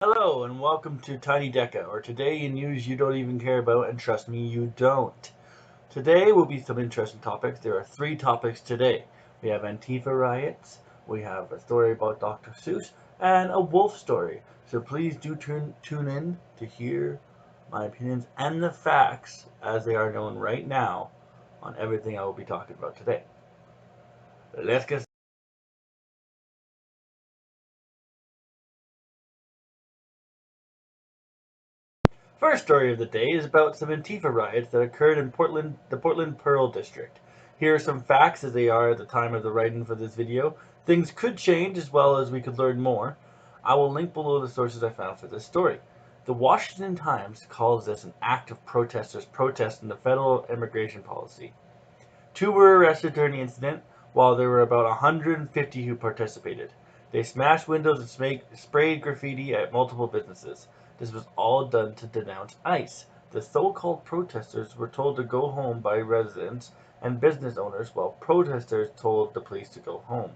Hello and welcome to T.I.N.Y.D.E.C.A, or today in news you don't even care about, and trust me, you don't. Today will be some interesting topics. There are three topics today. We have Antifa riots, we have a story about Dr. Seuss, and a wolf story. So please do tune in to hear my opinions and the facts as they are known right now on everything I will be talking about today. Let's get First story of the day is about some Antifa riots that occurred in the Portland Pearl District. Here are some facts as they are at the time of the writing for this video. Things could change as well as we could learn more. I will link below the sources I found for this story. The Washington Times calls this an act of protesters protesting the federal immigration policy. Two were arrested during the incident, while there were about 150 who participated. They smashed windows and sprayed graffiti at multiple businesses. This was all done to denounce ICE. The so-called protesters were told to go home by residents and business owners, while protesters told the police to go home.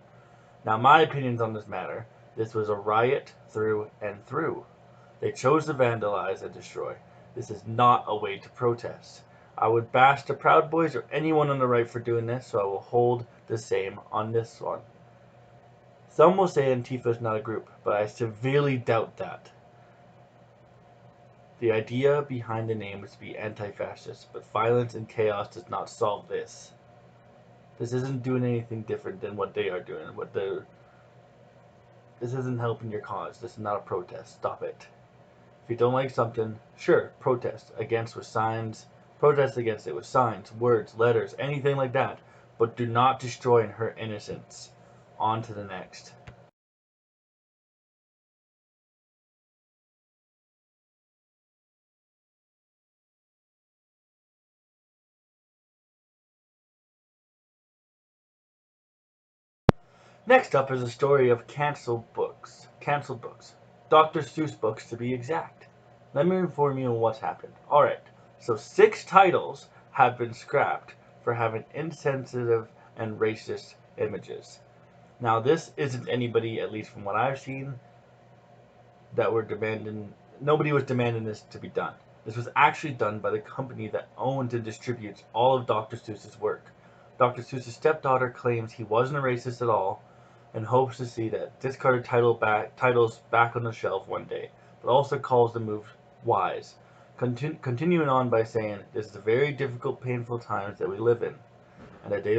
Now, my opinions on this matter: this was a riot through and through. They chose to vandalize and destroy. This is not a way to protest. I would bash the Proud Boys or anyone on the right for doing this, so I will hold the same on this one. Some will say Antifa is not a group, but I severely doubt that. The idea behind the name is to be anti-fascist, but violence and chaos does not solve this. This isn't doing anything different than what they are doing. This isn't helping your cause. This is not a protest. Stop it. If you don't like something, sure, protest against with signs. Protest against it with signs, words, letters, anything like that. But do not destroy and hurt innocents. On to the next. Next up is a story of canceled books. Canceled books. Dr. Seuss books to be exact. Let me inform you on what's happened. Alright, so 6 titles have been scrapped for having insensitive and racist images. Now, this isn't anybody, at least from what I've seen, that were demanding. Nobody was demanding this to be done. This was actually done by the company that owns and distributes all of Dr. Seuss's work. Dr. Seuss's stepdaughter claims he wasn't a racist at all and hopes to see that discarded titles back on the shelf one day, but also calls the move wise. Continuing on by saying this is a very difficult, painful times that we live in, and that they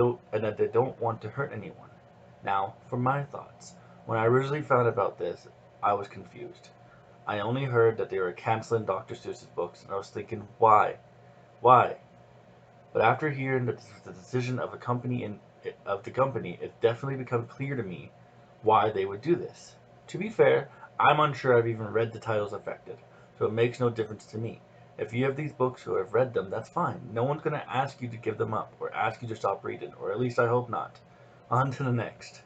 don't want to hurt anyone. Now, for my thoughts. When I originally found about this, I was confused. I only heard that they were canceling Dr. Seuss's books, and I was thinking, why? Why? But after hearing that this was the decision of the company, it definitely become clear to me why they would do this. To be fair, I'm unsure I've even read the titles affected, so it makes no difference to me. If you have these books or have read them, that's fine. No one's going to ask you to give them up or ask you to stop reading, or at least I hope not. On to the next.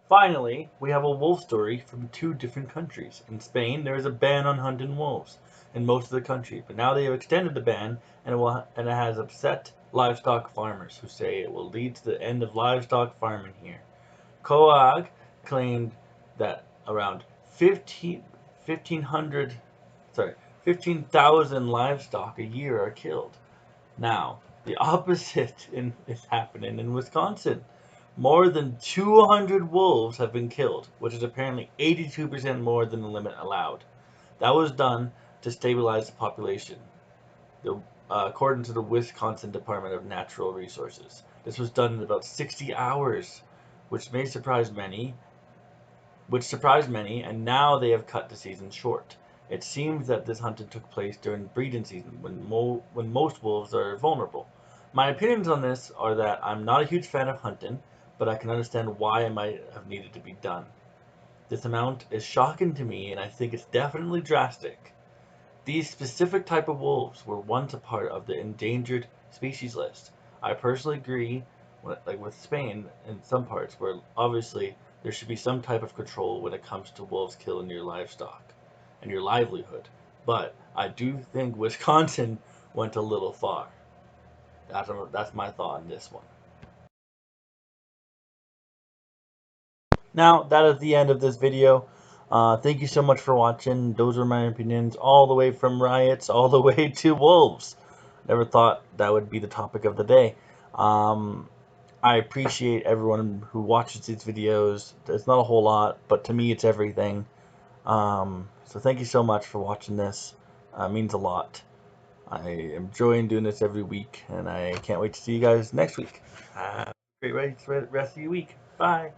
Finally, we have a wolf story from two different countries. In Spain, there is a ban on hunting wolves in most of the country, but now they have extended the ban, and it has upset livestock farmers who say it will lead to the end of livestock farming here. COAG claimed that around 1,500, sorry, 15,000 livestock a year are killed. Now, the opposite is happening in Wisconsin. More than 200 wolves have been killed, which is apparently 82% more than the limit allowed. That was done to stabilize the population, according to the Wisconsin Department of Natural Resources. This was done in about 60 hours, which may surprise many, and now they have cut the season short. It seems that this hunting took place during breeding season, when most wolves are vulnerable. My opinions on this are that I'm not a huge fan of hunting, but I can understand why it might have needed to be done. This amount is shocking to me, and I think it's definitely drastic. These specific type of wolves were once a part of the endangered species list. I personally agree, like with Spain in some parts, where obviously there should be some type of control when it comes to wolves killing your livestock and your livelihood. But I do think Wisconsin went a little far. That's my thought on this one. Now, that is the end of this video. Thank you so much for watching. Those were my opinions, all the way from riots, all the way to wolves. Never thought that would be the topic of the day. I appreciate everyone who watches these videos. It's not a whole lot, but to me it's everything. So thank you so much for watching this. It means a lot. I am enjoying doing this every week, and I can't wait to see you guys next week. Have a great rest of your week. Bye.